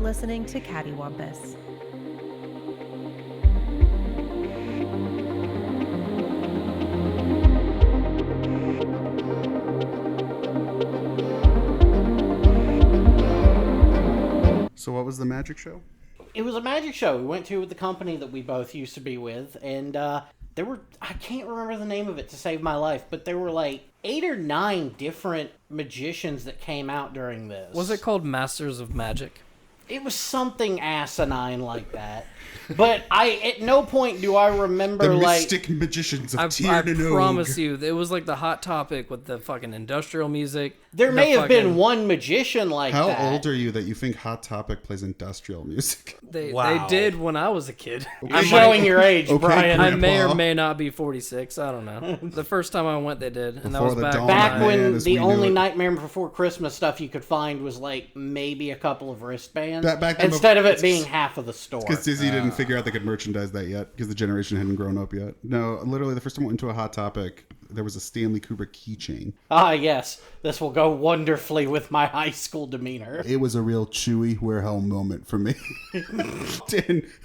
You're listening to Cattywampus. So what was the magic show? It was a magic show we went to with the company that we both used to be with, and there were, I can't remember the name of it to save my life, but there were like 8 or 9 different magicians that came out during this. Was it called Masters of Magic? It was something asinine like that. But at no point do I remember The like mystic magicians of I Tirnanog. promise you, it was like the hot topic with the fucking industrial music. there may have been one magician like How that. old are you that you think Hot Topic plays industrial music? They Wow. did when I was a kid. I'm showing your age, Okay, Brian. I may or Grandpa. may not be 46. I don't know. The first time I went, they did, and that Before was the back dawn Back Man, when as the we knew only it. Nightmare Before Christmas stuff you could find was like maybe a couple of wristbands, Back then instead of it it's- being half of the store. Because Disney didn't figure out they could merchandise that yet, because the generation hadn't grown up yet. No, literally, the first time I went into a Hot Topic, there was a Stanley Kubrick keychain. Ah, yes, this will go wonderfully with my high school demeanor. It was a real Chewy Warehelm moment for me.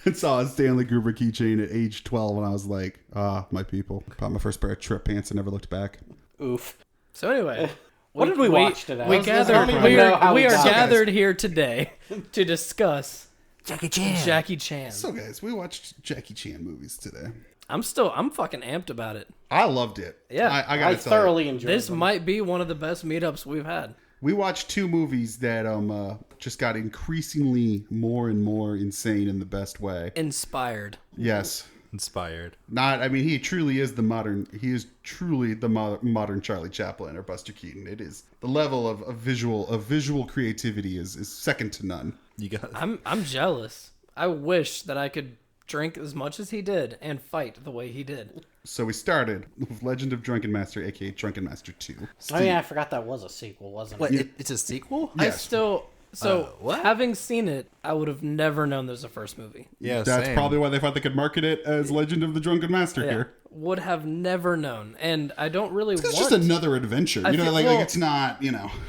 and saw a Stanley Kubrick keychain at age 12, and I was like, my people. Bought my first pair of Trip pants and never looked back. Oof. So anyway, What did we watch today? We I don't gathered. even We know how are we got gathered here today to discuss Jackie Chan. Jackie Chan. So, guys, we watched Jackie Chan movies today. I'm fucking amped about it. I loved it. Yeah. I I gotta tell thoroughly you. enjoyed This them. might be one of the best meetups we've had. We watched 2 movies that just got increasingly more and more insane in the best way. Inspired. Yes. Inspired. He truly is truly the modern Charlie Chaplin or Buster Keaton. It is the level of visual creativity is second to none. You got. I'm jealous. I wish that I could drink as much as he did and fight the way he did. So we started with Legend of Drunken Master, aka Drunken Master 2. Oh yeah, I forgot that was a sequel, wasn't What? it? It's a sequel? Yes. What? Having seen it, I would have never known there's a first movie. Yeah, That's same. probably why they thought they could market it as Legend of the Drunken Master Yeah. here. Would have never known. And I don't really It's want... just another adventure. I feel- like well- it's not,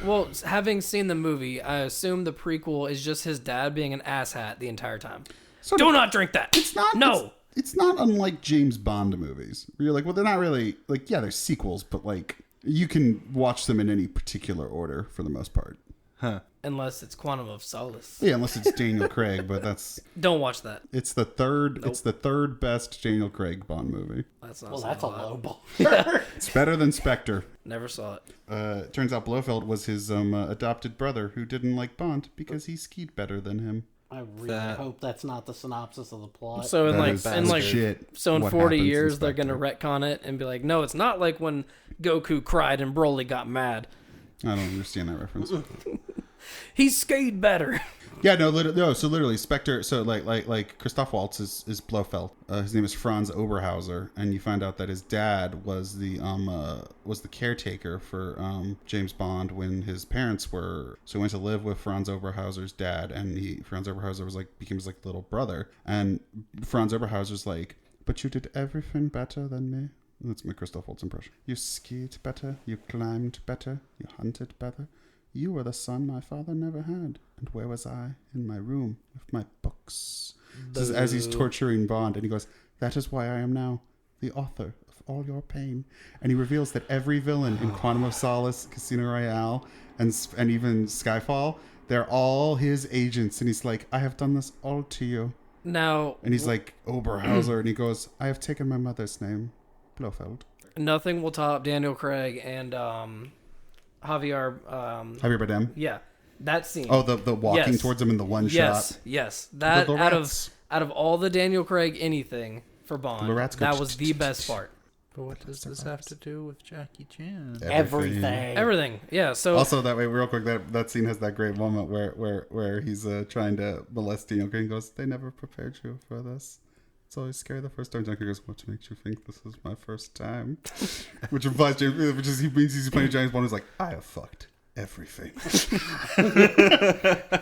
Well, having seen the movie, I assume the prequel is just his dad being an asshat the entire time. Sort Do of- not drink that. It's not. No. It's not unlike James Bond movies. Where you're like, well, they're not really like, yeah, they're sequels, but like you can watch them in any particular order for the most part. Unless it's Quantum of Solace. Yeah, unless it's Daniel Craig, but Don't watch that. it's the third. It's the third best Daniel Craig Bond movie. That's not Well, saying that's a lot. low ball. It's better than Spectre. Never saw it. Turns out Blofeld was his adopted brother who didn't like Bond because he skied better than him. I really hope that's not the synopsis of the plot. So in That like is in like legit so in what 40 happens in years they're Spectre. gonna retcon it and be like, no, it's not like when Goku cried and Broly got mad. I don't understand that reference. He skied better. Yeah, no. So literally, Spectre. So like Christoph Waltz is Blofeld. His name is Franz Oberhauser, and you find out that his dad was the caretaker for James Bond when his parents were. So he went to live with Franz Oberhauser's dad, and Franz Oberhauser became his like little brother, and Franz Oberhauser's like, but you did everything better than me. That's my Christoph Waltz impression. You skied better, you climbed better, you hunted better. You were the son my father never had. And where was I? In my room with my books. This is as he's torturing Bond. And he goes, that is why I am now the author of all your pain. And he reveals that every villain in Quantum of Solace, Casino Royale, and even Skyfall, they're all his agents. And he's like, I have done this all to you. Now And he's like, Oberhauser. And he goes, I have taken my mother's name, Blofeld. nothing will top Daniel Craig and Javier Javier Bardem. yeah. That scene. Oh, the walking Yes. towards him in the one yes, shot. yes. That The out rats. of all the Daniel Craig anything for Bond, The rats go that was the best part. But what does this have to do with Jackie Chan? Everything. Everything. Yeah, so Also, that way, real quick, that scene has that great moment where he's trying to molest Daniel Craig and goes, they never prepared you for this. It's always scary the first time. Daniel Craig goes, what makes you think this is my first time? Which implies, he means he's playing James Bond who's like, I have fucked everything.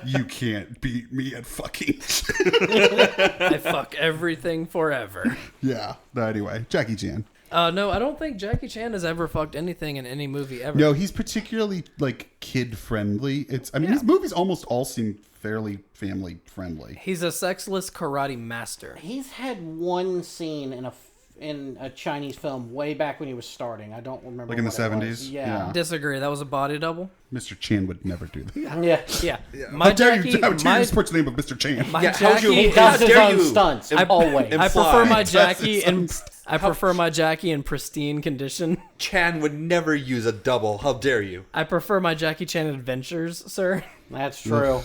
You can't beat me at fucking. I fuck everything forever. Yeah. But anyway, Jackie Chan. No, I don't think Jackie Chan has ever fucked anything in any movie ever. No, he's particularly like kid friendly. His movies almost all seem fairly family friendly. He's a sexless karate master. He's had one scene in a Chinese film way back when he was starting. I don't remember. Like in the what it 70s? was. Yeah. Yeah. Disagree. That was a body double. Mr. Chan would never do that. Yeah. Yeah. How My dare Jackie, you? How dare my, you support the name of Mr. Chan? my Yeah, how'd you- Jackie, He does his dare own you stunts. im- Always. I imply- prefer my That's Jackie his in I prefer my Jackie in pristine condition. Chan would never use a double. How dare you? I prefer my Jackie Chan adventures, sir. That's true.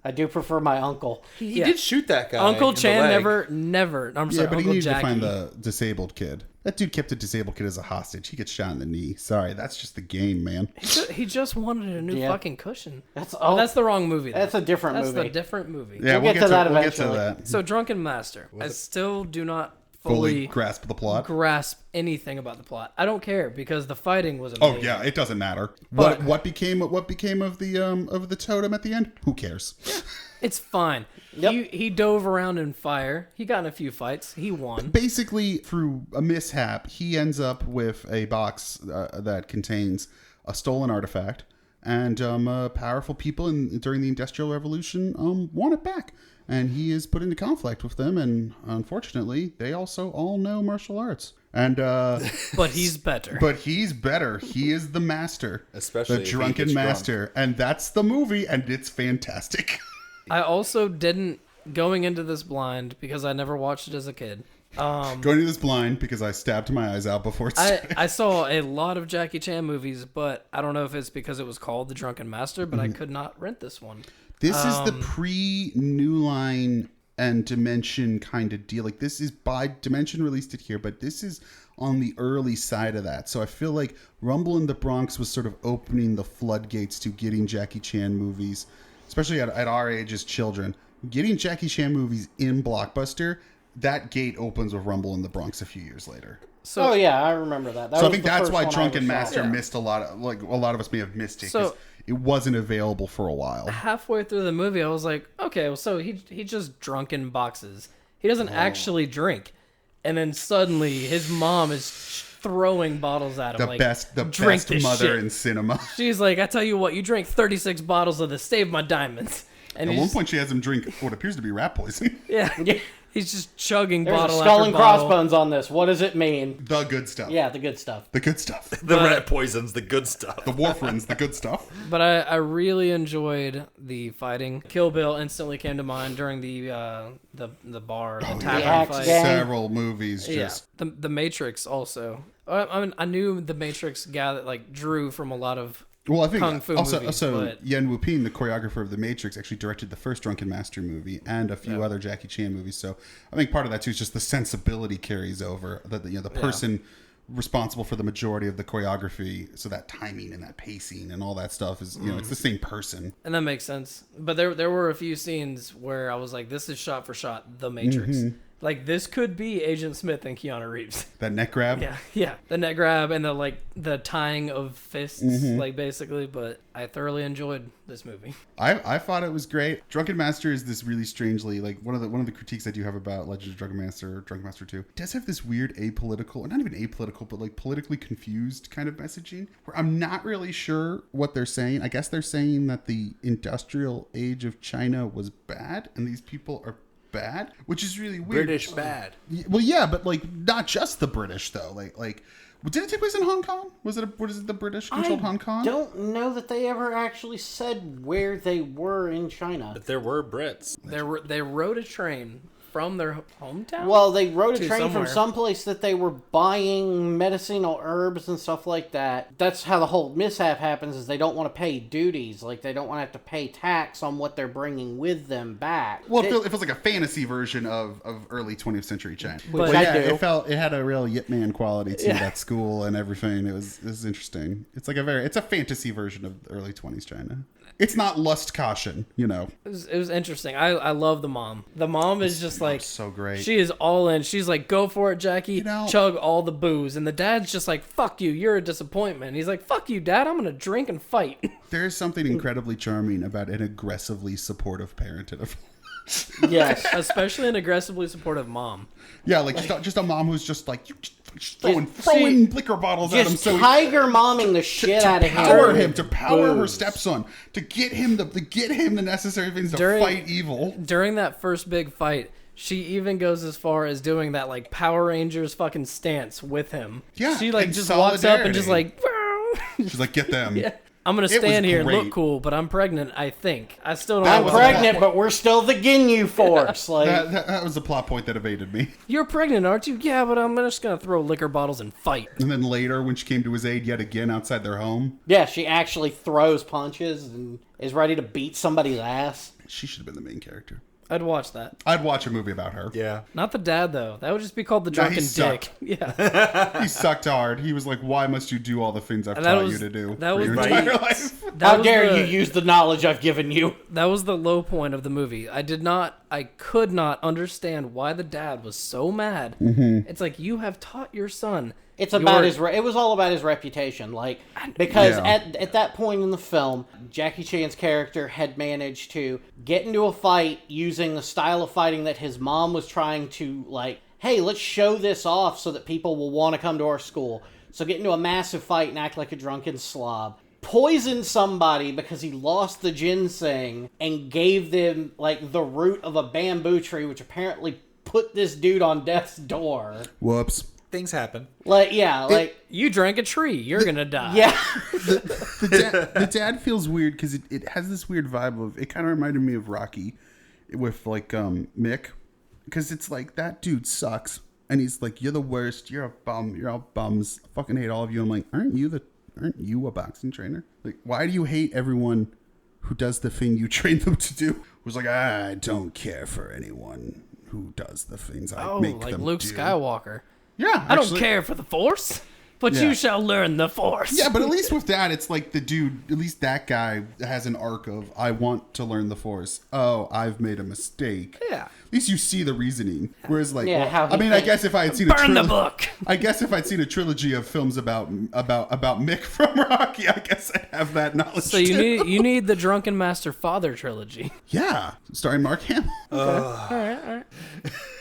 I do prefer my uncle. He Yeah. did shoot that guy. Uncle in the Chan leg. never. I'm Yeah, sorry, but he Uncle needed Jackie. to find the disabled kid. That dude kept a disabled kid as a hostage. He gets shot in the knee. Sorry, that's just the game, man. He just wanted a new Yeah. fucking cushion. That's That's the wrong movie. though. That's a different That's movie. the different movie. Yeah, We'll get to that we'll get to eventually. that. So Drunken Master. I still do not Fully fully grasp the plot. grasp anything about the plot. I don't care because the fighting was Oh amazing. yeah, it doesn't matter. But- what became of the totem at the end? Who cares? It's fine. Yep. He dove around in fire. He got in a few fights. He won. Basically, through a mishap, he ends up with a box that contains a stolen artifact, and powerful people during the Industrial Revolution want it back. And he is put into conflict with them, and unfortunately, they also all know martial arts. And But he's better. but he's better. He is the master, Especially the if he drunken gets drunk. master, and that's the movie, and it's fantastic. I also didn't going into this blind because I never watched it as a kid. Going to this blind because I stabbed my eyes out before it started. I saw a lot of Jackie Chan movies, but I don't know if it's because it was called The Drunken Master, but I could not rent this one. This is the pre-New Line and Dimension kind of deal. Like, this is by Dimension released it here, but this is on the early side of that. So I feel like Rumble in the Bronx was sort of opening the floodgates to getting Jackie Chan movies, especially at our age as children. Getting Jackie Chan movies in Blockbuster, that gate opens with Rumble in the Bronx a few years later. So Oh yeah, I remember that. That So I was think the that's first why one I Drunken ever saw. Master Yeah. missed a lot of us may have missed it So- because it wasn't available for a while. halfway through the movie, I was like, okay, well, so he just drunk in boxes. He doesn't actually drink. And then suddenly his mom is throwing bottles at him. The like, best drink this mother shit. in cinema. She's like, I tell you what, you drank 36 bottles of this, save my diamonds. And At he's one just, point, she has him drink what appears to be rat poison. yeah, he's just chugging There's a bottle skull after and bottle. crossbones on this. What does it mean? The good stuff. Yeah, the good stuff. The good stuff. The rat poison's the good stuff. The warfarins, the good stuff. But I really enjoyed the fighting. Kill Bill instantly came to mind during the bar, the tavern axe fight. gang. Several movies Yeah, just. the Matrix also. I mean, I knew the Matrix drew from a lot of Well, I think Kung Fu also, movies, also but- Yen Wuping, the choreographer of The Matrix, actually directed the first Drunken Master movie and a few other Jackie Chan movies. So I think part of that too is just the sensibility carries over that the person responsible for the majority of the choreography. So that timing and that pacing and all that stuff is it's the same person. and that makes sense. But there were a few scenes where I was like, this is shot for shot The Matrix. Like this could be Agent Smith and Keanu Reeves. That neck grab. Yeah. The neck grab and the tying of fists, like basically. But I thoroughly enjoyed this movie. I thought it was great. Drunken Master is this really strangely like one of the critiques I do have about Legend of Drunken Master, Drunken Master 2. It does have this weird apolitical, or not even apolitical, but like politically confused kind of messaging where I'm not really sure what they're saying. I guess they're saying that the industrial age of China was bad and these people are bad, which is really weird. British bad. Well, yeah, but like not just the British though. Like did it take place in Hong Kong? Was it the British controlled Hong Kong? Don't know that they ever actually said where they were in China. But there were Brits. They rode a train from their hometown. Well, they rode a To train somewhere. from someplace that they were buying medicinal herbs and stuff like that. That's how the whole mishap happens, is they don't want to pay duties. Like, they don't want to have to pay tax on what they're bringing with them back. Well, it feels like a fantasy version of early 20th century China. Which But I yeah, do. it had a real Yip Man quality to that school and everything. It was interesting. It's like it's a fantasy version of early 20s China. It's not lust caution, It was interesting. I love the mom. The mom is just like so great. She is all in. She's like, go for it, Jackie. Chug all the booze. And the dad's just like, fuck you. You're a disappointment. He's like, fuck you, dad. I'm gonna drink and fight. There's something incredibly charming about an aggressively supportive parent in a Yes. Especially an aggressively supportive mom. Yeah, like just a mom who's just like, you just Just throwing liquor bottles at him. Just So tiger momming the shit out of him. to power her Booze. stepson, to get him the necessary things to During- fight evil. During that first big fight, she even goes as far as doing that like Power Rangers fucking stance with him. Yeah, she like in just walks up and just solidarity. like, She's like, get them. yeah. I'm gonna It was stand here and great. look cool, but I'm pregnant. I think I still don't know. I'm what pregnant, but we're still the Ginyu Force. Like, That was the plot point that evaded me. You're pregnant, aren't you? Yeah, but I'm just gonna throw liquor bottles and fight. And then later, when she came to his aid yet again outside their home, yeah, she actually throws punches and is ready to beat somebody's ass. she should have been the main character. I'd watch that. I'd watch a movie about her. Yeah. Not the dad though. That would just be called the he drunken sucked. dick. Yeah, He sucked hard. He was like, why must you do all the things I've And that taught was- you to do that for was your right. entire life? that How was dare the- you use the knowledge I've given you? That was the low point of the movie. I could not understand why the dad was so mad. Mm-hmm. It's like, you have taught your son. It's about your- it was all about his reputation, like, because Yeah. at that point in the film, Jackie Chan's character had managed to get into a fight using the style of fighting that his mom was trying to, like, hey, let's show this off so that people will want to come to our school. So get into a massive fight and act like a drunken slob. Poison somebody because he lost the ginseng and gave them, like, the root of a bamboo tree, which apparently put this dude on death's door. Whoops. Things happen. Like, yeah, like, You drank a tree. You're gonna die. yeah. The dad feels weird because it has this weird vibe of, it kind of reminded me of Rocky with like Mick, because it's like, that dude sucks and he's like, you're the worst, you're a bum, you're all bums, I fucking hate all of you. I'm like, aren't you a boxing trainer? Like, why do you hate everyone who does the thing you train them to do? Was like, I don't care for anyone who does the things I Oh, make like them Luke do. Skywalker. Yeah, I don't actually- care for the Force, but Yeah. you shall learn the Force. Yeah, but at least with that, it's like the dude, at least that guy has an arc of, I want to learn the Force. Oh, I've made a mistake. Yeah. At least you see the reasoning. Whereas, like, Yeah, well, how he I mean, I thinks. guess if I had seen Burn the book. I guess if I'd seen a trilogy of films about Mick from Rocky, I guess I'd have that knowledge. So you too. need the Drunken Master Father trilogy. Yeah, starring Mark Hamill. All right.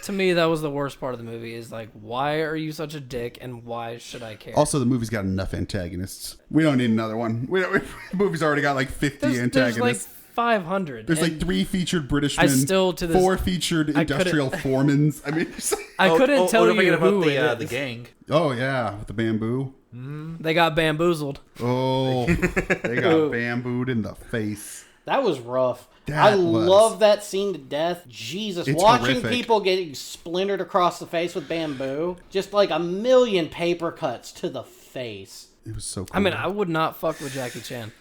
To me, that was the worst part of the movie. Is like, why are you such a dick, and why should I care? Also, the movie's got enough antagonists. We don't need another one. The movie's already got like 50 there's antagonists. like 500. There's like and 3 featured British men, I still, to this- 4 featured I couldn't- industrial foremans. I mean, it's like- I couldn't tell don't you forget who about it the is. gang. oh yeah, with the bamboo. They got bamboozled. Oh, they got bambooed in the face. That was rough. That I was. love that scene to death. Jesus, It's watching horrific. people getting splintered across the face with bamboo, just like a million paper cuts to the face. It was so cool. I mean, I would not fuck with Jackie Chan.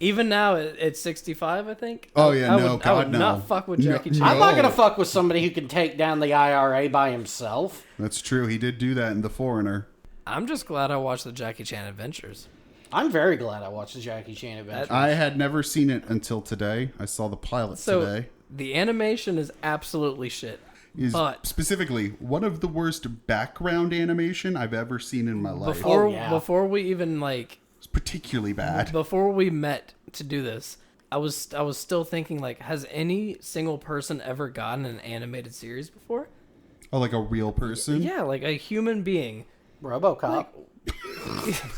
Even now, at 65, I think. Oh, yeah, I no, would, I God, would no. not fuck with No, Jackie no. Chan. I'm not gonna fuck with somebody who can take down the IRA by himself. That's true. He did do that in The Foreigner. I'm just glad I watched the Jackie Chan Adventures. I'm very glad I watched the Jackie Chan adventure. I had never seen it until today. I saw the pilot So today. the animation is absolutely shit. Is but specifically one of the worst background animation I've ever seen in my life. before yeah. before we even like It's particularly bad. before we met to do this, I was still thinking like, has any single person ever gotten an animated series before? Oh, like a real person? Yeah, like a human being. RoboCop.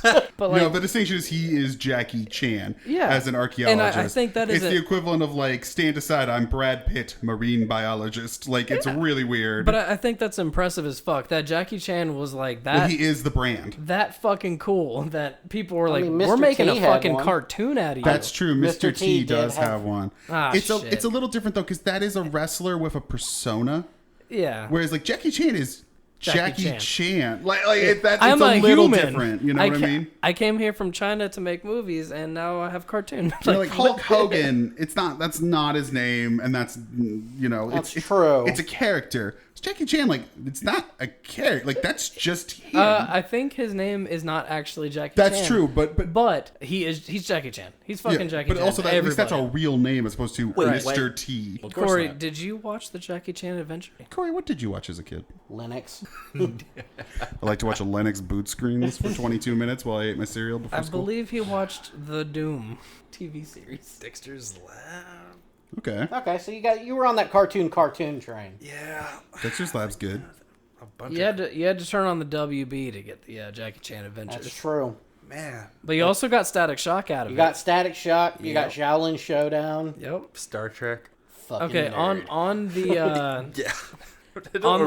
But like, No, the distinction is he is Jackie Chan Yeah. as an And archaeologist. I think that is it's the equivalent of like stand aside. I'm Brad Pitt, marine biologist. Like it's really weird. but I think that's impressive as fuck. That Jackie Chan was like Well, that. he is the brand. That fucking cool that people were like, mean, we're Mr. making T a had fucking one. cartoon out of you. That's true. Mr. Mr. T T does did have- have one. Ah, it's shit. a little different though because that is a wrestler with a persona, Yeah. whereas like Jackie Chan is Jackie Jackie Chan. Chan. That's I'm it's a a little human. different. You know what I mean? I came here from China to make movies, and now I have cartoon. Like Hulk Hogan, that's not his name, and that's That's it's true. It's a character. It's Jackie Chan, like it's not a character, like that's just him. I think his name is not actually Jackie that's Chan. true, but But he's Jackie Chan. He's fucking yeah, Jackie but Chan. also at least that's a real name as opposed to Wait, Mr. wait. T. Of course Corey, not. did you watch the Jackie Chan adventure? Corey, what did you watch as a kid? Linux. I like to watch a Lennox boot screens for 22 minutes while I ate my cereal before I school. believe he watched the Doom TV series. Dexter's Lab. Okay, Okay, so you were on that cartoon train. Yeah. Dexter's Lab's good. a bunch You had to turn on the WB to get the Jackie Chan Adventures. That's true. man. But you also got Static Shock out of You it. got Static Shock. You got Shaolin Showdown. Yep. Star Trek. Fucking Okay, nerd. on the Yeah.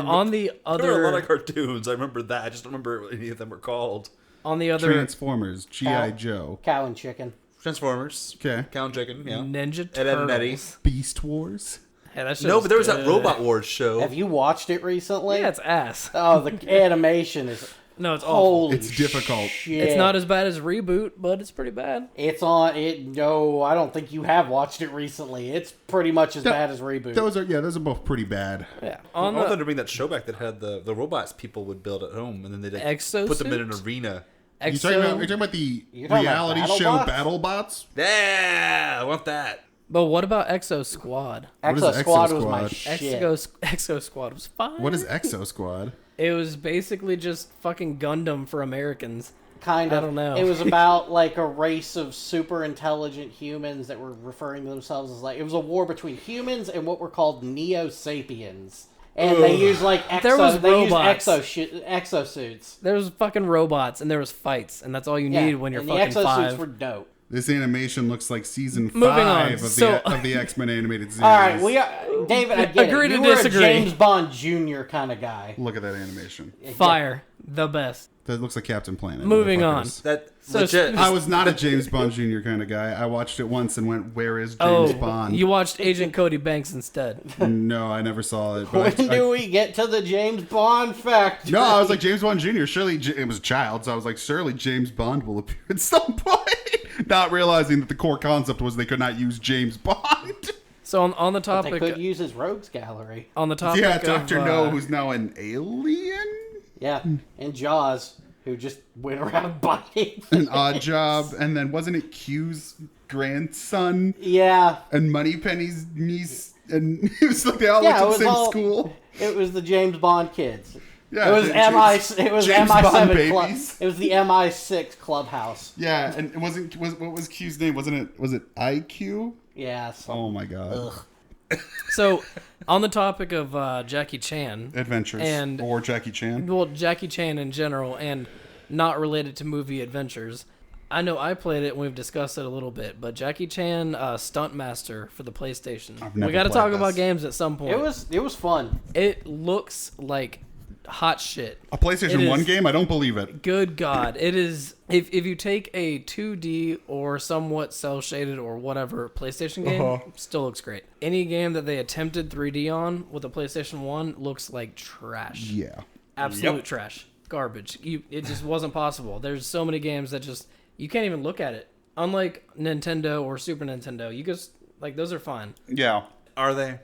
on the There were a lot other of cartoons. I remember that. I just don't remember what any of them were called. on the other Transformers, G.I. Joe, Cow and Chicken. Transformers. Okay. Cow and Chicken. Yeah. Ninja Ed, Ed, and Eddie. Turtles. Beast Wars. Yeah, that shit No, was but there was that good. Robot Wars show. Have you watched it recently? Yeah, it's ass. Oh, the animation is No, it's awful. holy. It's difficult. Shit. It's not as bad as Reboot, but it's pretty bad. It's on it. No, I don't think you have watched it recently. It's pretty much as bad as Reboot. Those are both pretty bad. Yeah. I On wanted the to bring that show back that had the robots people would build at home, and then they'd Exosuit? put them in an arena. You're Exo, talking about the You're talking about reality show BattleBots? BattleBots? Yeah, I want that. but what about Exo Squad? What is Exo Squad Exo was my Squad? shit. Exo Squad was fine. What is Exo Squad? It was basically just fucking Gundam for Americans. Kind of. I don't know. It was about like a race of super intelligent humans that were referring to themselves as like it was a war between humans and what were called Neo Sapiens. And they used like There was robots. exosuits. There was fucking robots and there was fights, and that's all you need when you're and fucking the exosuits five. were dope. This animation looks like season Moving 5 on. of So- the X-Men animated series. All right, David, I get Agree it. to You were disagree. a James Bond Jr. kind of guy. Look at that animation. Fire, the best. That looks like Captain Planet. Moving on. motherfuckers. That So legit. I was not a James Bond Jr. kind of guy. I watched it once and went, "Where is Oh, James Bond?" you watched Agent Cody Banks instead. No, I never saw it. But When do we get to the James Bond factory? No, I was like James Bond Jr. Surely it was a child, so I was like, surely James Bond will appear at some point. Not realizing that the core concept was they could not use James Bond. So on the They topic, could use his rogues gallery. on the topic, Yeah, of, Doctor No, who's now an alien. Yeah, and Jaws, who just went around biting. An odd job, and then wasn't it Q's grandson Yeah, and Moneypenny's niece, and it was like they all went yeah, to it the was same all. school. It was the James Bond kids. Yeah, It was James- It was James MI7 Bond club. babies. It was the MI6 clubhouse. Yeah, and it wasn't what was Q's name? Wasn't it? Was it IQ? Yeah. So, Oh my god! So on the topic of Jackie Chan, Adventures And- or Jackie Chan. well, Jackie Chan in general, and not related to movie adventures. I know I played it and we've discussed it a little bit, but Jackie Chan, Stunt Master for the PlayStation. I've never We got to played talk this. about games at some point. it was fun. It looks like hot shit. A PlayStation It 1 is- game? I don't believe it. Good God. It is. If you take a 2D or somewhat cel shaded or whatever PlayStation game, Uh-huh. still looks great. Any game that they attempted 3D on with a PlayStation 1 looks like trash. Yeah. Absolute trash. Garbage. It just wasn't possible. There's so many games that just, you can't even look at it. Unlike Nintendo or Super Nintendo, you just, like, those are fine. Yeah. Are they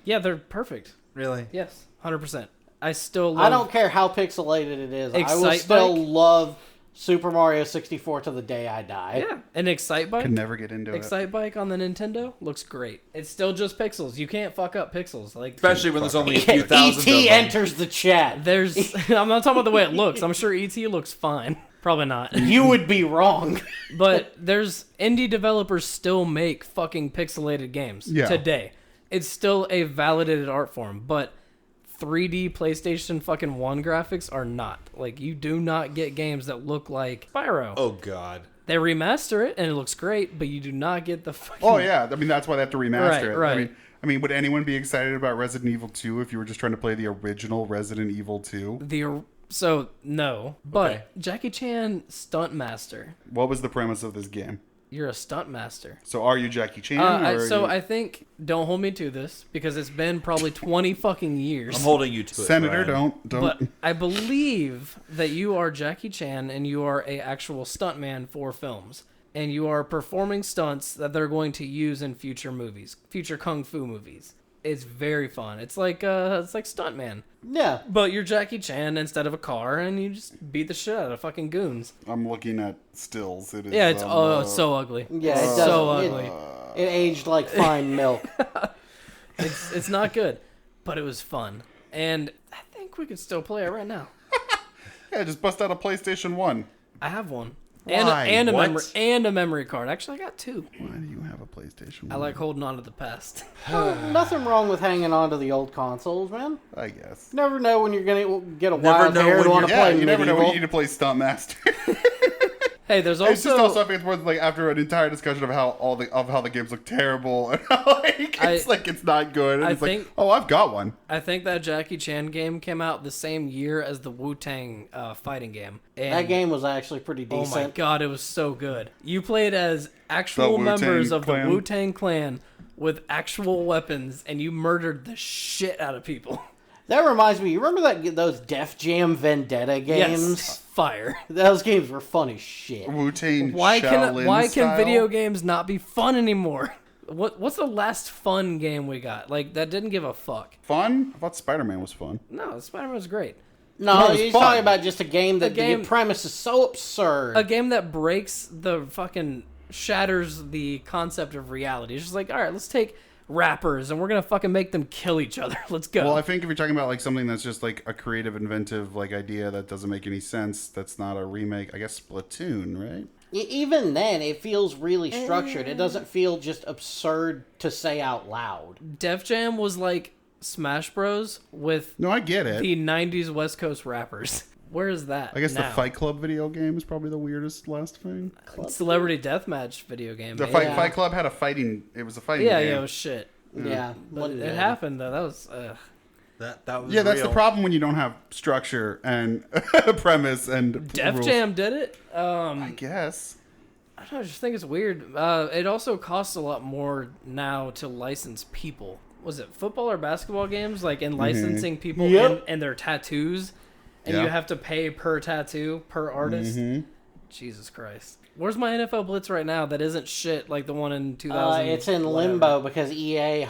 Yeah, they're perfect. really? Yes, 100%. I still love I don't care how pixelated it is. I will Excite still Bike? love Super Mario 64 to the day I die. Yeah, and Excite Bike. Could never get into it. Excite Bike on the Nintendo looks great. It's still just pixels. You can't fuck up pixels. Like Especially when there's only a few thousand of E.T. them. enters the chat. there's I'm not talking about the way it looks. I'm sure ET looks fine. Probably not. You would be wrong. But there's indie developers still make fucking pixelated games Yeah. today. It's still a validated art form, but 3D PlayStation fucking 1 graphics are not. Like, you do not get games that look like Spyro. Oh God. They remaster it and it looks great, but you do not get the fucking Oh yeah, I mean that's why they have to remaster Right, it. right. I mean, would anyone be excited about Resident Evil 2 if you were just trying to play the original Resident Evil 2? So no, but Okay. Jackie Chan stunt master. What was the premise of this game? You're a stunt master. So are you Jackie Chan? or are you I think don't hold me to this because it's been probably 20 fucking years. I'm holding you to it. Senator? Brian. Don't. But I believe that you are Jackie Chan and you are a actual stuntman for films. And you are performing stunts that they're going to use in future movies, future kung fu movies. It's very fun. It's like stuntman, Yeah. but you're Jackie Chan instead of a car, and you just beat the shit out of fucking goons. I'm looking at stills. It is. Yeah, it's it's so ugly. Yeah, it It's does. so it, ugly. It aged like fine milk. It's not good, but it was fun, and I think we could still play it right now. Yeah, just bust out a PlayStation 1. I have one. Why? and a What? memory card. Actually, I got 2. Why do you have a PlayStation? I like holding on to the past. Nothing wrong with hanging on to the old consoles, man. I guess. Never know when you're gonna get a Never wild know hair when to want to Yeah, play you never know when medieval. you need to play Stuntmaster. Hey, there's It's just also also I think it's worth like after an entire discussion of how the games look terrible and how it's not good. And I it's think- like, oh, I've got one. I think that Jackie Chan game came out the same year as the Wu-Tang fighting game. And That game was actually pretty oh decent. my god, it was so good. You played as The actual Wu-Tang members of Clan. the Wu-Tang Clan with actual weapons, and you murdered the shit out of people. That reminds me, you remember those Def Jam Vendetta games? Yes, fire. Those games were fun as shit. Wu-Tang Why Shaolin can style. video games not be fun anymore? What's the last fun game we got? Like that didn't give a fuck. Fun? I thought Spider-Man was fun. No, Spider-Man was great. No, it was you're fun. talking about just a game that game- the premise is so absurd. A game that breaks the fucking shatters the concept of reality. It's just like, all right, let's take rappers and we're gonna fucking make them kill each other. Let's go. Well, I think if you're talking about like something that's just like a creative, inventive like idea that doesn't make any sense, that's not a remake. I guess Splatoon, right? Even then, it feels really structured. It doesn't feel just absurd to say out loud. Def Jam was like Smash Bros with No, I get it. the 90s West Coast rappers. Where is that? I guess the now? Fight Club video game is probably the weirdest last thing. Celebrity Deathmatch video game. The yeah. Fight Club had a fighting. It was a fighting Yeah, game. yeah, it was shit. Yeah, But wasn't it good. happened though. That was That was Yeah, that's real. the problem when you don't have structure and premise and Def rules. Jam did it. I guess. I don't know, I just think it's weird. It also costs a lot more now to license people. Was it football or basketball games? Like in licensing people Yep. and their tattoos, and Yeah. you have to pay per tattoo per artist. Jesus Christ! Where's my NFL Blitz right now? That isn't shit like the one in 2000. It's in limbo because EA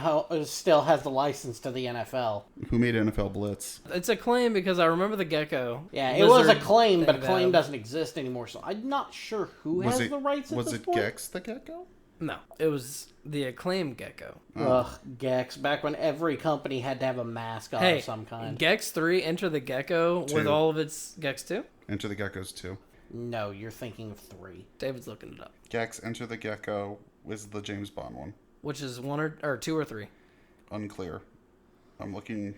still has the license to the NFL. Who made NFL Blitz? It's a claim because I remember the Gecko. Yeah, it was a Lizard claim, but a thing claim that- doesn't exist anymore. So I'm not sure who Was has it the rights at was this it point. Gex the Gecko? No, it was the Acclaim Gecko. Ugh, Gex. Back when every company had to have a mascot Hey, of some kind. Gex 3, Enter the Gecko with Two. all of its Gex 2. Enter the Geckos 2. No, you're thinking of 3. David's looking it up. Gex Enter the Gecko is the James Bond one. Which is 1 or 2 or 3. Unclear. I'm looking.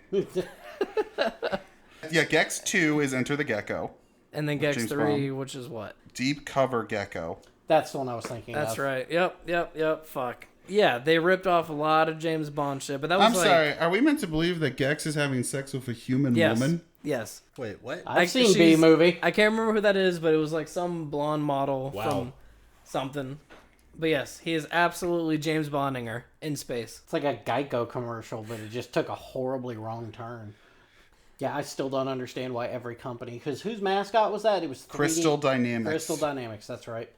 Yeah, Gex 2 is Enter the Gecko. And then Gex James 3, which is what? Deep Cover Gecko. That's the one I was thinking of. That's right. Yep. Fuck. Yeah, they ripped off a lot of James Bond shit, but that was I'm like... sorry. Are we meant to believe that Gex is having sex with a human Yes. woman? Yes. Wait, what? I've seen she's- B movie. I can't remember who that is, but it was like some blonde model Wow. from something. But yes, he is absolutely James Bonding her in space. It's like a Geico commercial, but it just took a horribly wrong turn. Yeah, I still don't understand why every company... Because whose mascot was that? It was 3D? Crystal Dynamics. Crystal Dynamics, that's right.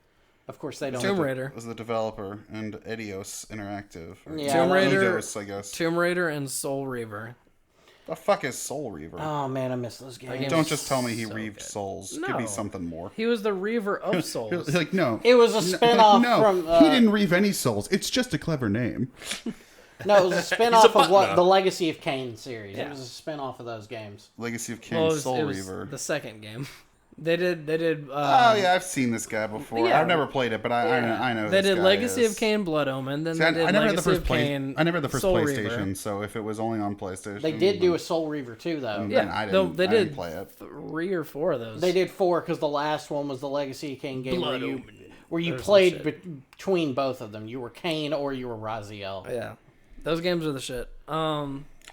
Of course they don't. Tomb Raider. Was the developer and Eidos Interactive. Or Yeah, Tomb that- Raider, Eidos, I guess. Tomb Raider, and Soul Reaver. The fuck is Soul Reaver? Oh man, I miss those games. game- Don't just tell me he so reaved good. souls. Give No. me something more. He was the Reaver of Souls. Like, no. It was a spin-off no, from... he didn't reave any souls. It's just a clever name. No, it was a spin-off of button what up. the Legacy of Kain series. Yeah. It was a spin-off of those games. Legacy of Kain, Well, it was, Soul it was Reaver. the second game. They did. Oh yeah, I've seen this guy before. Yeah. I've never played it, but I know. They this did guy Legacy is. of Kain, Blood Omen. Then See, they did I never had the Legacy first of Kain. I never had the first Soul PlayStation, Reaver. so if it was only on PlayStation, They did do then- a Soul Reaver too, though. then Yeah, I no, didn't, they I didn't did play it. 3 or 4 of those. They did 4 because the last one was the Legacy of Kain game Blood where Omen. you Or some played shit. between both of them. You were Kain or you were Raziel. Yeah, those games are the shit.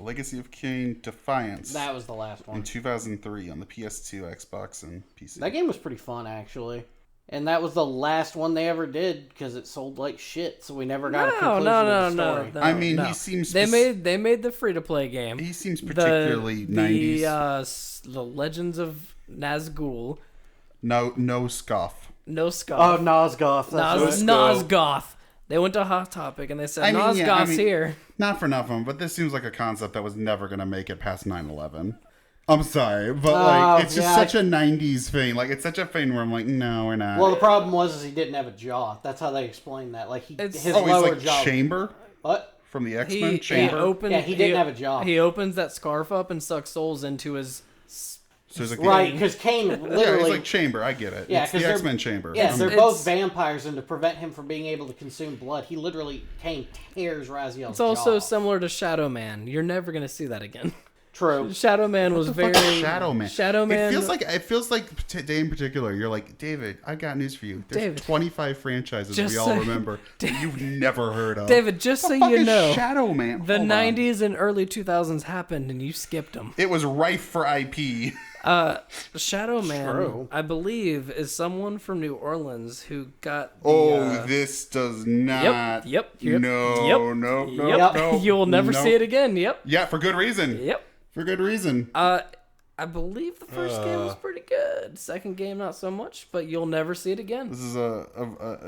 Legacy of Kain Defiance That was the last in one. 2003 on the PS2, Xbox, and PC. That game was pretty fun, actually. And that was the last one they ever did because it sold like shit, so we never got a conclusion to the story. I mean, he seems They spec- made the free to play game. He seems particularly 90s. The Legends of Nazgul. No scoff. No Scoff. Oh, Nosgoth. That's Nosgoth. They went to Hot Topic and they said, I mean, yeah, Nosgoth's I mean- here. Not for nothing, but this seems like a concept that was never going to make it past 9/11. I'm sorry, but like it's just yeah, such a 90s thing. Like it's such a thing where I'm like, no, we're not. Well, the problem was he didn't have a jaw. That's how they explained that. Like It's- his oh, he's lower like jaw. Chamber What? from the X-Men. He Chamber. opened. Yeah, he didn't have a jaw. He opens that scarf up and sucks souls into his So he's like Right, because Kane Yeah, literally. he's like Chamber. I get it. Yeah, It's 'cause the they're- X-Men Chamber. Yes, they're It's- both vampires, and to prevent him from being able to consume blood, Kane tears Raziel's It's also jaw. similar to Shadow Man. You're never gonna see that again. True. Shadow Man was very Shadow Man. Shadow Man. It feels like today in particular. You're like, David, I got news for you. There's David, 25 franchises just we all say- remember that you've never heard of. David, just the so fuck you is know, Shadow Man. the Hold on. 90s and early 2000s happened, and you skipped them. It was rife for IP. Shadow Man, True. I believe, is someone from New Orleans who got. The, Oh, this does not. Yep. No. No. Yep. No. You will never no. see it again. Yep. Yeah, for good reason. Yep. For good reason. I believe the first game was pretty good. Second game, not so much, but you'll never see it again. This is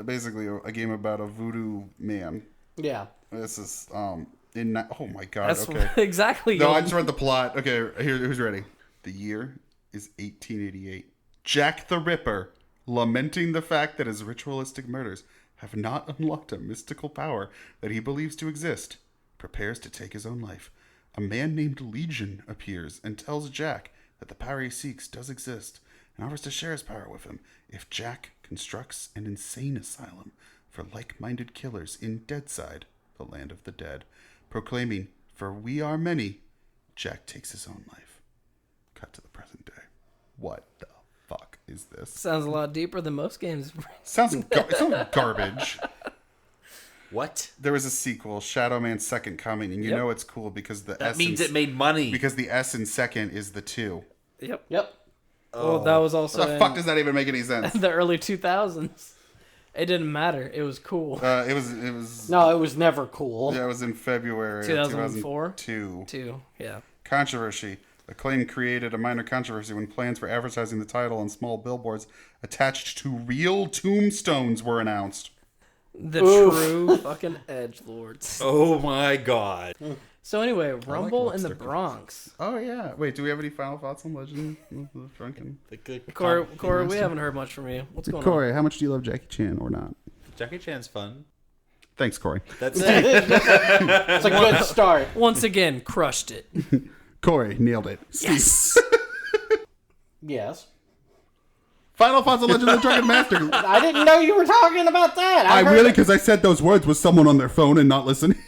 basically a game about a voodoo man. Yeah. This is oh my god. That's Okay. exactly. No, you'll- I just read the plot. Okay, who's ready? The year is 1888. Jack the Ripper, lamenting the fact that his ritualistic murders have not unlocked a mystical power that he believes to exist, prepares to take his own life. A man named Legion appears and tells Jack that the power he seeks does exist and offers to share his power with him if Jack constructs an insane asylum for like-minded killers in Deadside, the land of the dead, proclaiming, "For we are many," Jack takes his own life. Cut to the present day. What the fuck is this? Sounds a lot deeper than most games. Sounds garbage. What? There was a sequel, Shadow Man Second Coming, and you Yep. know it's cool because the That S means in, it made money. because the S in second is the 2. Yep. Yep. Well, that was also What the in fuck does that even make any sense? the early 2000s. It didn't matter. It was cool. It was No, it was never cool. yeah, it was in February 2004? 2002. Too. Yeah. Controversy. Acclaim created a minor controversy when plans for advertising the title on small billboards attached to real tombstones were announced. The Oof. true fucking edgelords. Oh my god. So anyway, Rumble in the lobster. Bronx. Oh yeah. Wait, do we have any final thoughts on Legend of the Drunken? The good Corey, we haven't heard much from you. What's going on? Corey, how much do you love Jackie Chan or not? Jackie Chan's fun. Thanks, Corey. That's it. It's a good start. Once again, crushed it. Corey nailed it. Steve. Yes. Final thoughts on Legend of the Drunken Master. I didn't know you were talking about that. I heard really, it. because I said those words with someone on their phone and not listening.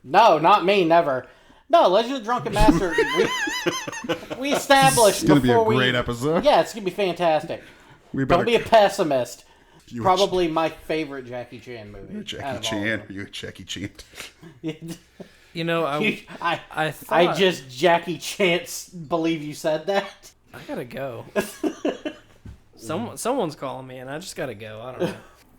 No, not me, never. No, Legend of the Drunken Master, we established It's gonna be a before we... great episode. Yeah, it's going to be fantastic. We better. Don't be a pessimist. You Probably my favorite Jackie Chan movie. Jackie out of all Chan. of Are you a Jackie Chan? them. You know, I I thought just Jackie Chan believe you said that. I gotta go. Someone's calling me, and I just gotta go. I don't know.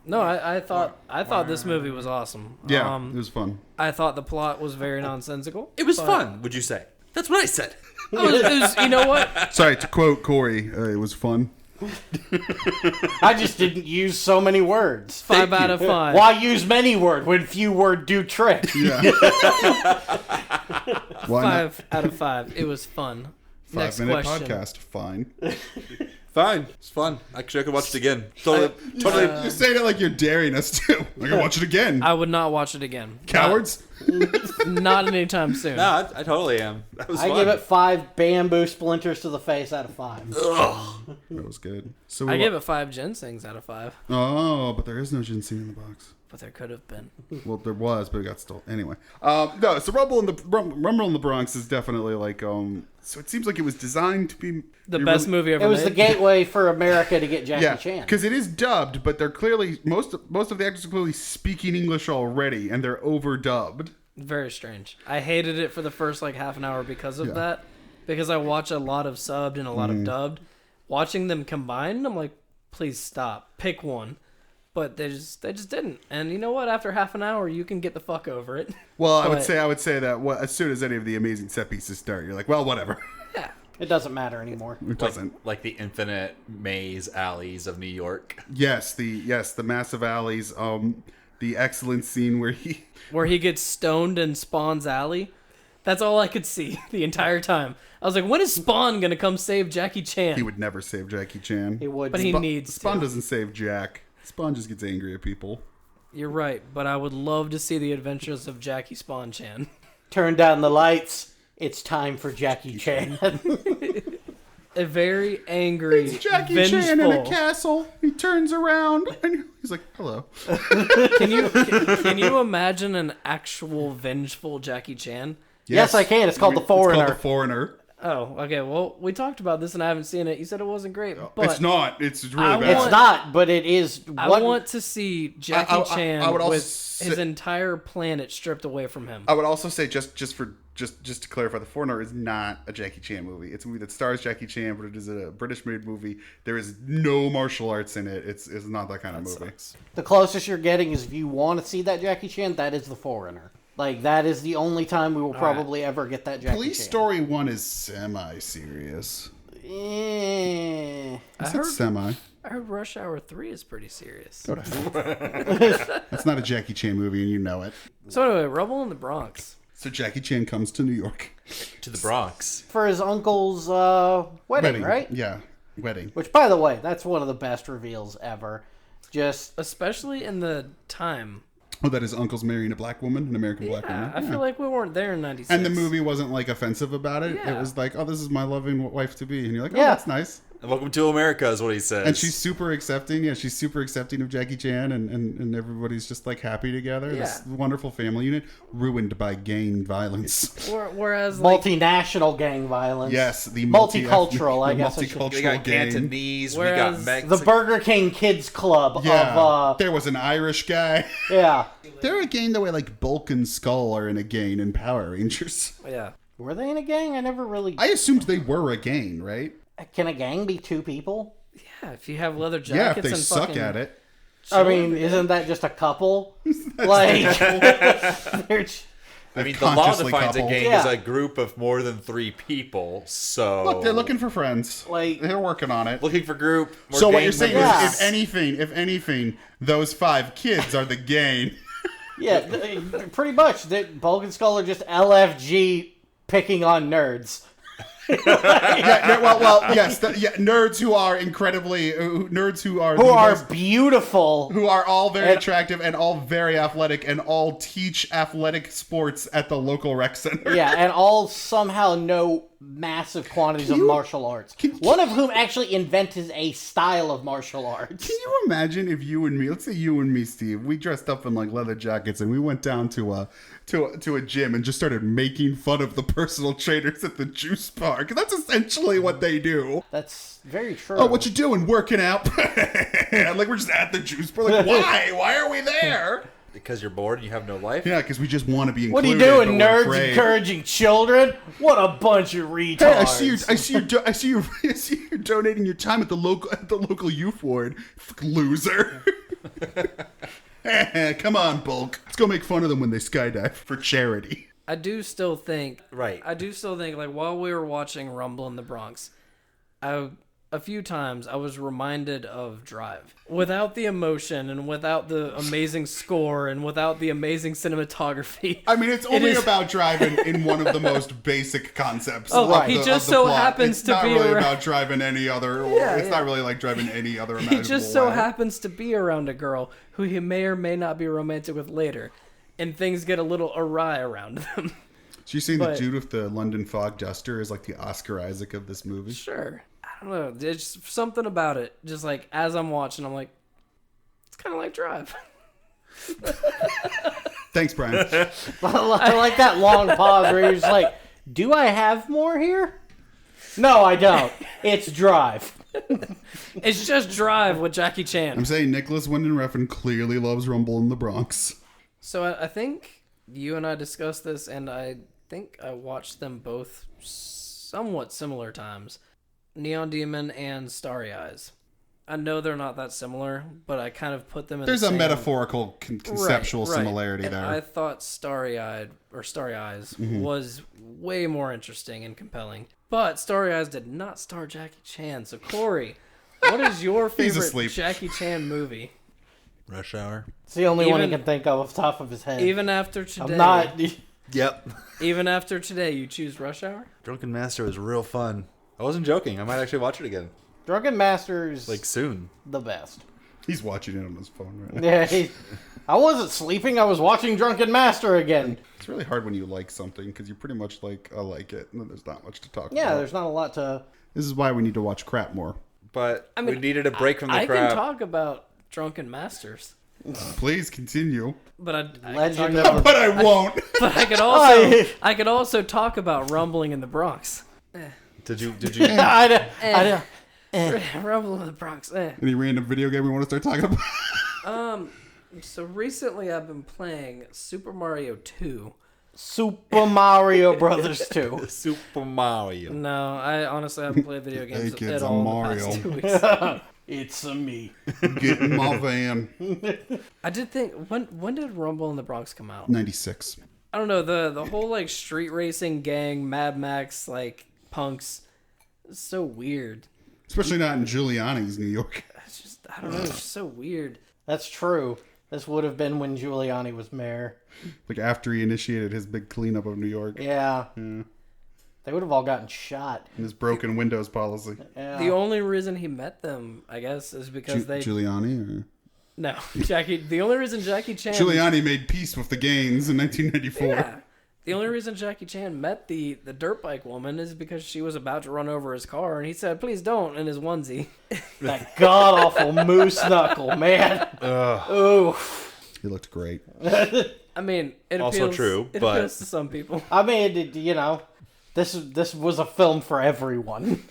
No, I thought this movie was awesome. Yeah, it was fun. I thought the plot was very nonsensical. It was but fun, would you say? That's what I said. It was, you know what? Sorry, to quote Corey, it was fun. I just didn't use so many words. 5 out of 5. Why use many word when few word do trick? Yeah. Why not? 5 out of 5. It was fun. Next 5-minute question. podcast. Fine. Fine. It's fun. Actually, I could watch it again. Totally. You're saying it like you're daring us to. I can watch it again. I would not watch it again. Cowards. Not anytime soon. No, I totally am. That was I fun. give it 5 bamboo splinters to the face out of 5. That was good. So I give it 5 ginsengs out of 5. Oh, but there is no ginseng in the box. But there could have been. Well, there was, but it got stolen. Anyway, no. So Rumble in the Bronx is definitely like So it seems like it was designed to be The best movie ever It was made. the gateway for America to get Jackie Yeah, Chan. because it is dubbed, but they're clearly most of the actors are clearly speaking English already, and they're overdubbed. Very strange. I hated it for the first like half an hour because of that. Because I watch a lot of subbed and a lot of dubbed. Watching them combined, I'm like, please stop. Pick one. But they just didn't. And you know what? After half an hour, you can get the fuck over it. Well, I But- would say that as soon as any of the amazing set pieces start, you're like, well, whatever. Yeah. It doesn't matter anymore. It doesn't. Like the infinite maze alleys of New York. Yes, the massive alleys. The excellent scene where Where he gets stoned in Spawn's alley. That's all I could see the entire time. I was like, when is Spawn gonna come save Jackie Chan? he would never save Jackie Chan. He would. But he needs Spawn to. doesn't save Jack. Spawn just gets angry at people. You're right, but I would love to see the adventures of Jackie Spawn Chan. Turn down the lights. It's time for Jackie Chan. a very angry, It's Jackie vengeful. Chan in a castle. He turns around and he's like, "Hello." Can you imagine an actual vengeful Jackie Chan? Yes, I can. It's called The Foreigner. It's called The Foreigner. Oh, okay. Well, we talked about this and I haven't seen it. You said it wasn't great, but It's not. It's really I bad. It's not, but it is. I What, want to see Jackie I Chan would also with say- his entire planet stripped away from him. I would also say just to clarify, The Foreigner is not a Jackie Chan movie. It's a movie that stars Jackie Chan, but it is a British-made movie. There is no martial arts in it. It's not that kind of movie. the closest you're getting is if you want to see that Jackie Chan, that is The Foreigner. Like, that is the only time we will probably ever get that Jackie Police Chan. Story 1 is semi-serious. Eh. I said semi. I heard Rush Hour 3 is pretty serious. Go to hell. That's not a Jackie Chan movie, and you know it. So anyway, Rumble in the Bronx. So Jackie Chan comes to New York. To the Bronx. For his uncle's wedding, right? Yeah, wedding. Which, by the way, that's one of the best reveals ever. Just Especially in the time. Oh, that his uncle's marrying a black woman, an American black woman. I feel like we weren't there in 96. And the movie wasn't like offensive about it. It Yeah. was like, oh, this is my loving wife to be, and you're like, oh, Yeah. that's nice. Welcome to America is what he says. And she's super accepting. Yeah, she's super accepting of Jackie Chan, and everybody's just like happy together. This Yeah. wonderful family unit ruined by gang violence. Whereas, like, multinational gang violence. Yes, the Multicultural, I guess I should- multicultural we got gang. Cantonese, Whereas we got Mexican. The Burger King Kids Club Yeah, of, there was an Irish guy. yeah. They're a gang the way like Bulk and Skull are in a gang in Power Rangers. yeah. Were they in a gang? I never really... I assumed they were a gang, right? Can a gang be two people? Yeah, if you have leather Yeah, jackets if they and suck fucking... at it. I mean, isn't that just a couple? Like, they're j- I mean, the law consciously defines coupled. a gang Yeah. as a group of more than 3 people. So Look, they're looking for friends. Like- they're working on it. looking for group. More So what gang you're saying members. Yeah. is, if anything, those 5 kids are the gang. yeah, pretty much. Bulk and Skull are just LFG picking on nerds. Yes, nerds who are incredibly nerds who are Who the are most- beautiful. who are all very And- attractive and all very athletic and all teach athletic sports at the local rec center. Yeah, and all somehow know massive quantities of you- martial arts. One of whom actually invented a style of martial arts. Can you imagine if you and me, let's say you and me, Steve, we dressed up in like leather jackets and we went down to a gym and just started making fun of the personal trainers at the juice bar? Because that's essentially what they do. That's very true. Oh, what you doing? Working out? Like we're just at the juice bar. Like why? Why are we there? Because you're bored and you have no life. Yeah, because we just want to be What are included. you but doing, we're nerds afraid. encouraging children? What a bunch of retards! Hey, I see you donating your time at the local youth ward. Fucking loser. Come on, Bulk. Let's go make fun of them when they skydive for charity. I do still think... Right. I do still think, like, while we were watching Rumble in the Bronx, a few times I was reminded of Drive. Without the emotion and without the amazing score and without the amazing cinematography. I mean, it's only is- about driving in one of the most basic concepts. Oh, of he the- just of the so plot. happens it's to not be really around- about driving any other. Yeah, it's yeah. not really like driving any other. He imaginable just so way. happens to be around a girl who he may or may not be romantic with later. And things get a little awry around them. So you're saying but- that Judith the London Fog Duster is like the Oscar Isaac of this movie? Sure. I don't know. There's just something about it. Just like as I'm watching, I'm like, it's kind of like Drive. Thanks, Brian. I like that long pause where you're just like, do I have more here? No, I don't. It's Drive. It's just Drive with Jackie Chan. I'm saying Nicholas Winding Refn clearly loves Rumble in the Bronx. So I think you and I discussed this, and I think I watched them both somewhat similar times. Neon Demon and Starry Eyes. I know they're not that similar, but I kind of put them in There's the a same... conceptual Right. similarity And there. I thought Starry Eyes Mm-hmm. was way more interesting and compelling. But Starry Eyes did not star Jackie Chan. So Corey, what is your favorite asleep. Jackie Chan movie? Rush Hour. It's the only one he Even- can think of off the top of his head. Even after today, I'm not. Yep. even after today, you choose Rush Hour? Drunken Master was real fun. I wasn't joking. I might actually watch it again. Drunken Master's Like soon. the best. He's watching it on his phone right now. Yeah, I wasn't sleeping. I was watching Drunken Master again. It's really hard when you like something because you pretty much like, I like it, and then there's not much to talk Yeah, about. there's not a lot to. This is why we need to watch crap more. But I mean, we needed a break from the I crap. can talk about Drunken Masters, Please continue. but I can Legend talk of But I won't. but I could also talk about Rumbling in the Bronx. Did you? I don't. Rumble in the Bronx. Any random video game we want to start talking about? So recently I've been playing Super Mario 2. Super Mario Brothers 2. Super Mario. No, I honestly haven't played video games Hey, kids, at all I'm in the past Mario. 2 weeks. It's a me. Get in my van. I did think when did Rumble in the Bronx come out? 96. I don't know, the whole like street racing gang, Mad Max, like punks, it's so weird. Especially not in Giuliani's New York. It's just I don't know, it's just so weird. That's true. This would have been when Giuliani was mayor. Like after he initiated his big cleanup of New York. Yeah. They would have all gotten shot. And his broken Windows policy. Yeah. The only reason he met them, I guess, is because they Giuliani? Or? no Jackie. The only reason Jackie Chan Giuliani made peace with the Gaines in 1994. yeah, the only reason Jackie Chan met the dirt bike woman is because she was about to run over his car, and he said, "Please don't," in his onesie. That god awful moose knuckle, man. Ooh. He looked great. I mean, it Also appeals, true, it but- appeals to some people. I mean, you know, this was a film for everyone.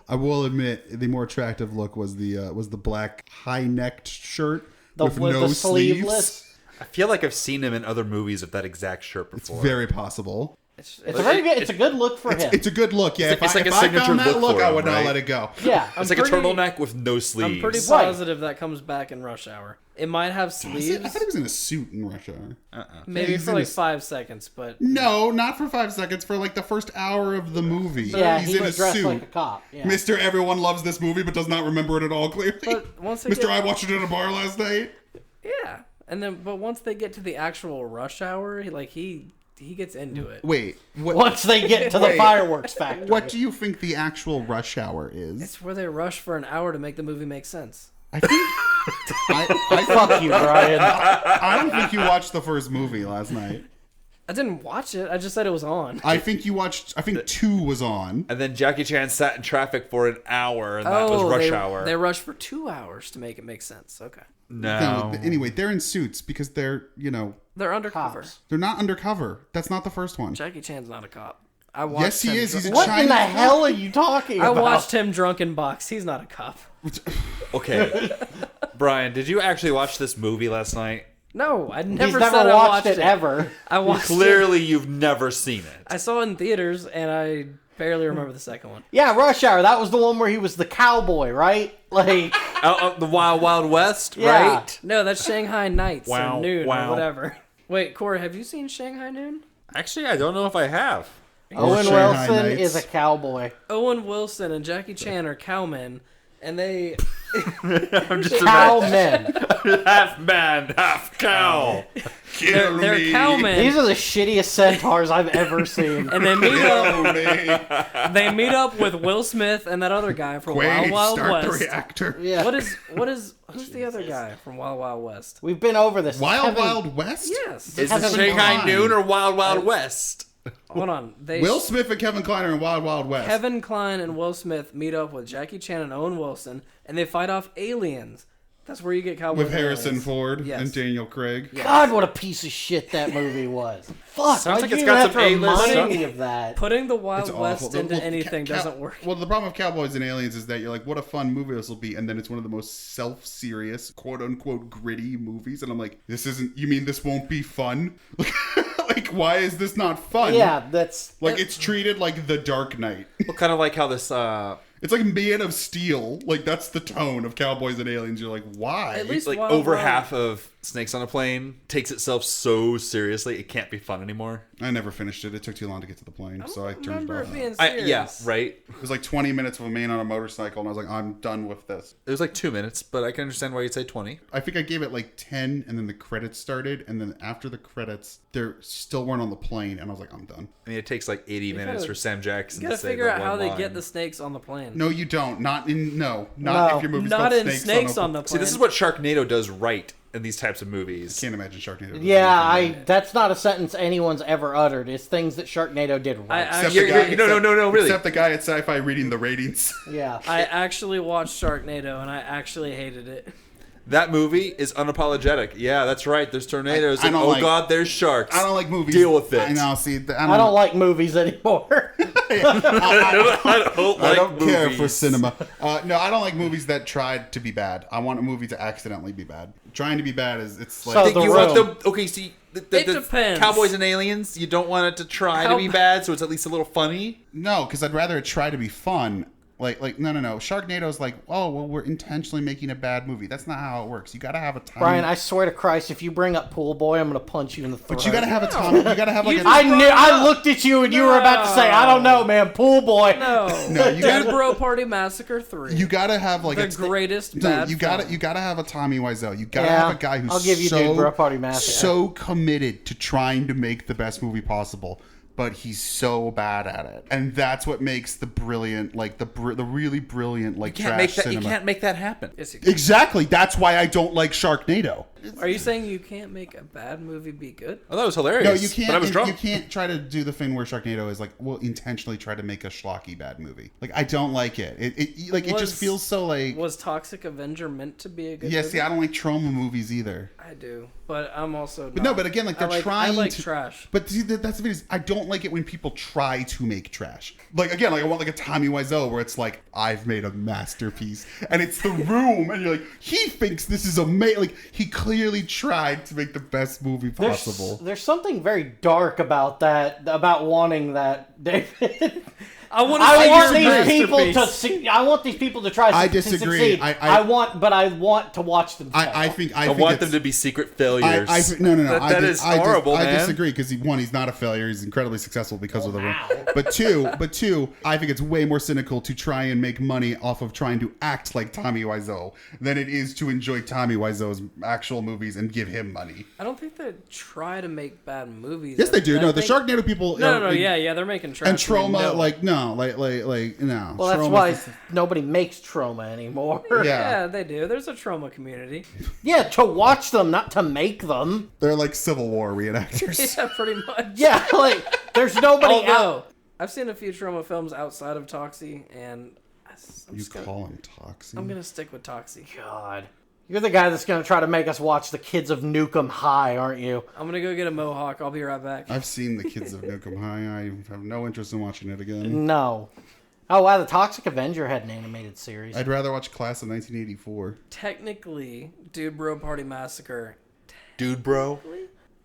I will admit, the more attractive look was the black high-necked shirt With with no the sleeves. sleeveless. I feel like I've seen him in other movies of that exact shirt It's before. very possible. It's It's a very good. It's a good look for him. It's a good look, yeah. It's like if a I signature found that look look, for I him, would not right? let it go. Yeah, It's like a turtleneck with no sleeves. I'm pretty Right. positive that comes back in Rush Hour. It might have I sleeves, thought he was in a suit in Rush Hour. maybe he's for in like a- 5 seconds, but No, not for 5 seconds. For like the first hour of the movie. yeah, he's he in a was dressed suit. like a cop. Yeah. Mr. Everyone loves this movie, but does not remember it at all clearly. But once they Mr. get- I watched it at a bar last night. yeah. And then, but once they get to the actual Rush Hour, he gets into it. Wait, what? Once they get to the Wait. fireworks factory. What do you think the actual Rush Hour is? It's where they rush for an hour to make the movie make sense. I think Fuck you, Brian. I don't think you watched the first movie last night. I didn't watch it. I just said it was on. I think you watched. I think 2 was on. And then Jackie Chan sat in traffic for an hour, and that was Rush Hour. They rushed for 2 hours to make it make sense. Okay. No. No, anyway, they're in suits because they're They're undercover. Cops. they're not undercover. That's not the first one. Jackie Chan's not a cop. I watched Yes, he him is. He's a What Chinese in the cop. hell are you talking I about? watched him drunk in box. He's not a cop. Okay. Brian, did you actually watch this movie last night? No, I He's never never said I watched watched it ever. I watched it. Clearly, you've never seen it. I saw it in theaters, and I barely remember the second one. Yeah, Rush Hour. That was the one where he was the cowboy, right? Like, Out the Wild Wild West, Yeah. right? No, that's Shanghai Nights Wow, or Noon wow. or whatever. Wait, Corey, have you seen Shanghai Noon? Actually, I don't know if I have. Owen Shanghai Wilson Nights. is a cowboy. Owen Wilson and Jackie Chan are cowmen, and they I'm just Cowmen. half man, half cow. they're cowmen, These are the shittiest centaurs I've ever seen. and they meet Kill up. me. They meet up with Will Smith and that other guy from Wild Wait, Wild start the West. reactor. Yeah. Who's the other guy from Wild Wild West? We've been over this. Wild Kevin- Wild West? Yes. Is Kevin this Shanghai Kline. Noon or Wild Wild West? Hold on. They Will Smith and Kevin Kline are in Wild Wild West. Kevin Kline and Will Smith meet up with Jackie Chan and Owen Wilson, and they fight off aliens. That's where you get cowboys with and Harrison aliens. Ford Yes. and Daniel Craig. God, what a piece of shit that movie was. Fuck. Sounds why'd like you it's even got have some to A-list remind stuff. me of that? Putting the Wild It's West awful. into Well, anything doesn't work. Well, the problem with Cowboys and Aliens is that you're like, what a fun movie this will be, and then it's one of the most self-serious, quote-unquote, gritty movies, and I'm like, this isn't, you mean this won't be fun? Like, why is this not fun? Yeah, that's... Like, it's treated like The Dark Knight. Well, kind of like how this. It's like Man of Steel. Like, that's the tone of Cowboys and Aliens. You're like, why? At least Like Wild over Wild- half of Snakes on a Plane takes itself so seriously it can't be fun anymore. I never finished it. It took too long to get to the plane, so I turned it remember off. it being I, serious. yeah, right. It was like 20 minutes of a man on a motorcycle, and I was like, I'm done with this. It was like 2 minutes, but I can understand why you'd say 20. I think I gave it like 10, and then the credits started, and then after the credits, they still weren't on the plane, and I was like, I'm done. I mean, it takes like 80 minutes gotta- for Sam Jackson You to gotta say figure the out how one they line. get the snakes on the plane. No, you don't. Not No. if your movie's Not called in Snakes on the Plane. See, this is what Sharknado does right. in these types of movies. Can't imagine Sharknado. does Yeah, anything that's not a sentence anyone's ever uttered. It's things that Sharknado did right. Except You're- the guy- you're- no, really. Except the guy at Sci-Fi reading the ratings. Yeah. I actually watched Sharknado and I actually hated it. That movie is unapologetic. Yeah, that's right. There's tornadoes. I and, don't oh like- God, there's sharks. I don't like movies. Deal with it. I know. See, I don't like movies anymore. I don't care for cinema. No, I don't like movies that tried to be bad. I want a movie to accidentally be bad. Trying to be bad it's like So I think The you want Room. the okay. See, the It depends. Cowboys and Aliens. You don't want it to try How- to be bad, so it's at least a little funny. no, because I'd rather it try to be fun. Like no. Sharknado's like, oh well, we're intentionally making a bad movie. That's not how it works. You got to have a time. Brian, I swear to Christ, if you bring up Pool Boy, I'm gonna punch you in the throat. But you got to have a time. You got to have like You a. just- I knew. I looked at you and you were about to say, "I don't know, man." Pool Boy. No. No, you Dude gotta- Bro Party Massacre 3. You gotta have like the greatest No, bad you gotta film. you gotta have a Tommy Wiseau. You gotta Yeah, have a guy who's I'll give you so Dude Bro Party Massacre. so committed to trying to make the best movie possible, but he's so bad at it, and that's what makes the brilliant, like the really brilliant, like You can't trash make that. cinema. You can't make that happen. Yes, you can. Exactly. That's why I don't like Sharknado. Are you saying you can't make a bad movie be good? Oh, that was hilarious. No, you can't. But I was you drunk. can't try to do the thing where Sharknado is like, well, intentionally try to make a schlocky bad movie. Like, I don't like it. It like it just Was- feels so like. Was Toxic Avenger meant to be a good Yeah, movie? see, I don't like trauma movies either. I do, but I'm also But no, but again, like they're I trying like to. trash. But see, that's the thing is, I don't like it when people try to make trash. Like again, like I want like a Tommy Wiseau where it's like I've made a masterpiece, and it's The Room, and you're like he thinks this is amazing. Like he clearly tried to make the best movie possible. There's something very dark about that. About wanting that, David. I want I want see these your people to. masterpiece. I want these people to try. I to disagree. succeed. I want to watch them. Fail. I think I want them to be secret failures. No. That is horrible, I man. disagree because one, he's not a failure. He's incredibly successful because of The Room. But two, I think it's way more cynical to try and make money off of trying to act like Tommy Wiseau than it is to enjoy Tommy Wiseau's actual movies and give him money. I don't think they try to make bad movies. Yes, they do. I No, the think- Sharknado people. No, like, yeah, they're making trash. And we Trauma, know. like no. Well, that's Trauma's why just- nobody makes trauma anymore. Yeah. Yeah, they do. There's a trauma community. Yeah, to watch them, not to make them. They're like Civil War reenactors. Yeah, pretty much. Yeah, like there's nobody out. Although I've seen a few trauma films outside of Toxie, and I'm You just gonna, call him Toxie? I'm gonna stick with Toxie. God, you're the guy that's gonna try to make us watch the Kids of Nukem High, aren't you? I'm gonna go get a mohawk. I'll be right back. I've seen the Kids of Nukem High. I have no interest in watching it again. No. Oh wow, the Toxic Avenger had an animated series. I'd rather watch Class of 1984. Technically, Dude Bro Party Massacre. Dude, bro.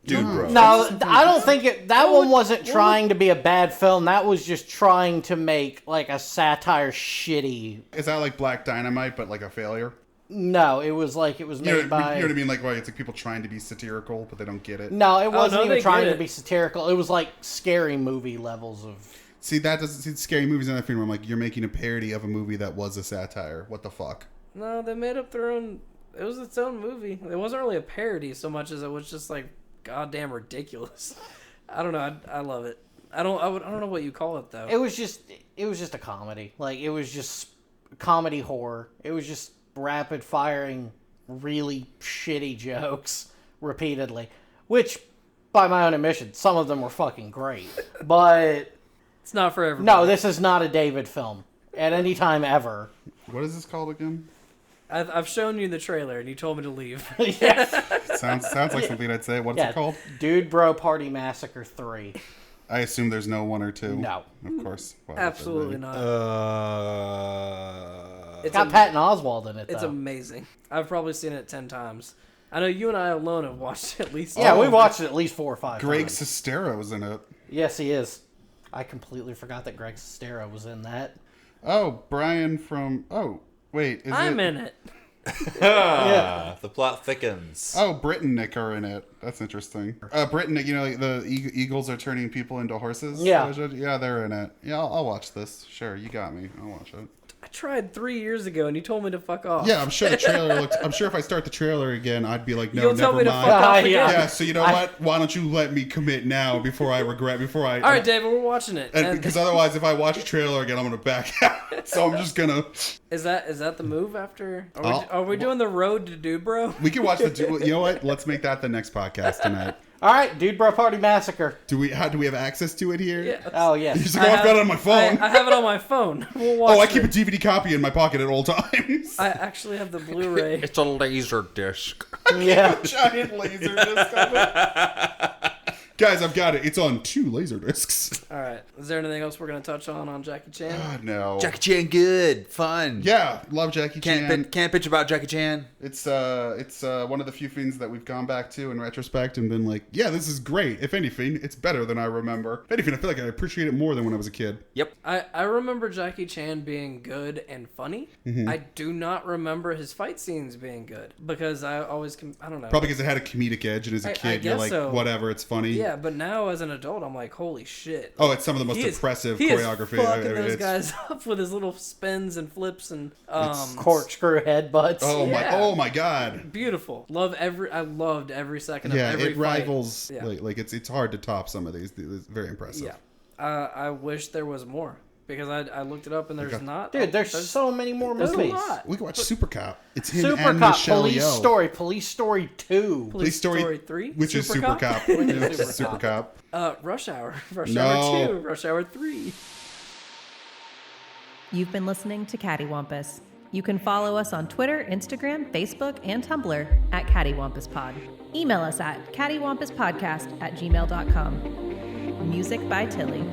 Dude, bro. No, I don't think it. That one wasn't trying to be a bad film. That was just trying to make like a satire shitty. Is that like Black Dynamite, but like a failure? No, it was like it was You know, made by. you know what I mean? Like, right, it's like people trying to be satirical, but they don't get it. No, it wasn't no, even they trying get to it. be satirical. It was like scary movie levels of. See, that doesn't see scary movies in that film. I'm like, you're making a parody of a movie that was a satire. What the fuck? No, they made up their own. It was its own movie. It wasn't really a parody so much as it was just like goddamn ridiculous. I don't know. I love it. I don't know what you call it though. It was just a comedy. Like it was just comedy horror. It was just rapid firing really shitty jokes repeatedly, which by my own admission, some of them were fucking great. But It's not for everybody. no, this is not a David film at any time ever. What is this called again? I've shown you the trailer and you told me to leave. Yeah. Sounds like something I'd say. What's Yeah. it called? Dude Bro Party Massacre 3. I assume there's no 1 or 2. No. Of course. Why would Absolutely there be? not. It's got Patton Oswalt in it, It's though. amazing. I've probably seen it 10 times. I know you and I alone have watched it at least. Yeah, Oh, we watched it at least 4 or 5 Greg times. Sestero's in it. Yes, he is. I completely forgot that Greg Sestero was in that. Oh, Brian from... Oh, wait. Is I'm it... in it. Ah, the plot thickens. Oh, Brit and Nick are in it. That's interesting. Brit and Nick, you know, like the eagles are turning people into horses? Yeah. Yeah, they're in it. Yeah, I'll watch this. Sure, you got me. I'll watch it. I tried 3 years ago, and you told me to fuck off. Yeah, I'm sure the trailer looks. I'm sure if I start the trailer again, I'd be like, no, You'll tell never me to mind. fuck off Yeah. again. Yeah, so you know what? Why don't you let me commit now before I regret? Before I. All right, David, we're watching it. And because otherwise, if I watch a trailer again, I'm gonna back out. So I'm just gonna. Is that the move after? I'll- Are we doing the road to Dude Bro? We can watch the. You know what? Let's make that the next podcast tonight. All right, Dude Bro Party Massacre. Do we have access to it here? Yeah. Oh, yes. He's like, oh, I've got it on my phone. I have it on my phone. We'll watch Oh, I keep a it. DVD copy in my pocket at all times. I actually have the Blu-ray. It's a laser disc. Yeah. Giant laser disc of it. Guys, I've got it. It's on 2 laser discs. All right. Is there anything else we're gonna touch on Jackie Chan? God, no. Jackie Chan, good, fun. Yeah, love Jackie Chan. Can't bitch about Jackie Chan. It's one of the few things that we've gone back to in retrospect and been like, yeah, this is great. If anything, it's better than I remember. If anything, I feel like I appreciate it more than when I was a kid. Yep. I remember Jackie Chan being good and funny. Mm-hmm. I do not remember his fight scenes being good because I always I don't know. Probably because it had a comedic edge, and as a I kid, you're guess like, so. whatever, it's funny. Yeah, but now as an adult, I'm like, holy shit. Oh, it's some of the most He is- impressive he choreography. Is fucking those It's- guys up with his little spins and flips and Corkscrew headbutts. Yeah. Oh my god. beautiful. I loved every second of Yeah, every it fight. rivals. Yeah. Like it's hard to top some of these. It's very impressive. Yeah, I wish there was more because I looked it up and there's not. Dude, there's so many more there's movies. a lot. We can watch Super Cop. It's him Super and Cop, Michelle Police Yeoh. Story, Police Story 2. Police Story 3, which is Super Cop. Which Yeah, is Super Super Cop. Rush Hour, Rush No. Hour 2, Rush Hour 3. You've been listening to Cattywampus. You can follow us on Twitter, Instagram, Facebook, and Tumblr at CattyWampusPod. Email us at cattywampuspodcast@gmail.com. Music by Tilly.